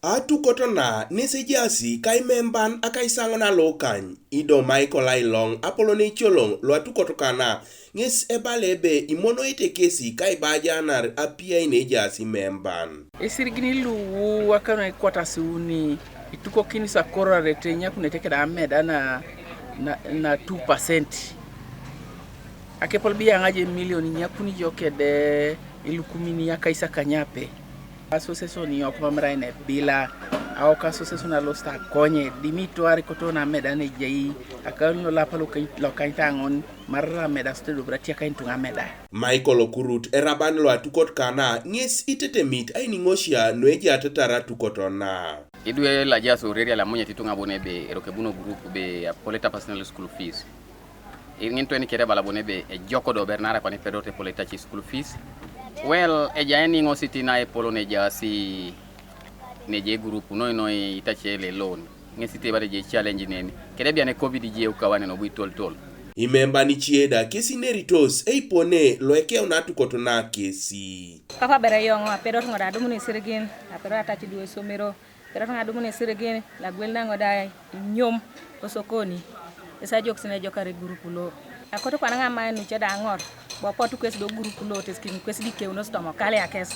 Atukot na nesejasi kai memban akai sangona lokan ido Michael Ailong apolone cholong lo Atukot kana nges ebalebe imono ite kesi kai bajanar apia inejasi memban. Esirigini lu wakana kwata suni ituko kini sakora retenya kuneteke da meda na 2%. Akepol biya ngaje milioni nyakuni joke de ilukumini yakaisa kanyape. Association yo kwa mraine bila au ka association alo sta konye dimito ari kotona meda ne jei akano la palo lo kantangon marra meda studio bratia kaintunga meda. Michael Okurut eraban lo Atukot kana nges itete mit ai ningoshia noeji atatara Atukotona. Idwe la jaso reria la monye titunga bonebe erokebuno group be poleta personal school fees. Ingento ni kere bala bonebe e joko do bernara kwa ni pedote poleta chi school fees. Well, ejani ngositi na epolo nejasi neje group no itachele loan. Ngesiti bade je challenge neni. Kere bia ne covid je ukawane no buitol tol. Imemba ni chieda kesi neritos eipone loeke una Atukotona kesi. Papa bere yongo apero ngora dumu ni sirigin apero atachi duwe somero pero ngadumu ni sirigin la Agwelanarak nyom osokoni esa jok sine jokare group lo akoto kwa nga manu cheda ngor bo potu kwes do group lo teskin kwes dike uno stomo kale akes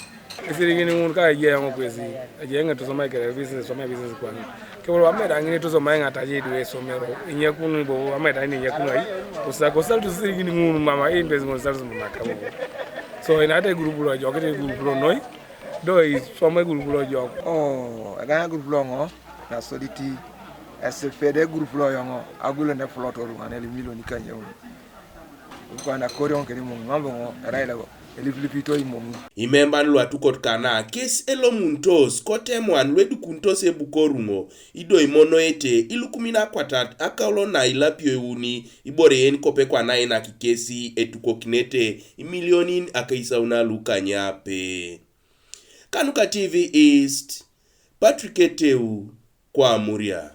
sirigin ngun ka ye ngo kwesi aje nga to somai kere business kwa ke wo ameda ngini to somai ngata je duwe somero inyekunu bo ameda ni nyekunu ai usakosal to sirigin ngun mama invest mo sal mo nakabo so inate group lo jokete group lo noi doi somai group lo jok aga group lo ngo na soliti SFD group lo yongo agule ne flotor ngane milioni kanyo kwa na korion keri mo ngambo ngo raila go eliflipito imomu imemban lo Atukot kana kes elomuntos kotemwan lwedu kuntos ebukorungo ido imono ete ilukumina kwatat akaulo na ilapio euni ibore yen kope kwa na ina kikesi etukokinete imilionin akaisa una lukanyape. Kanuka TV East, Patrick Eteu kwa Muria.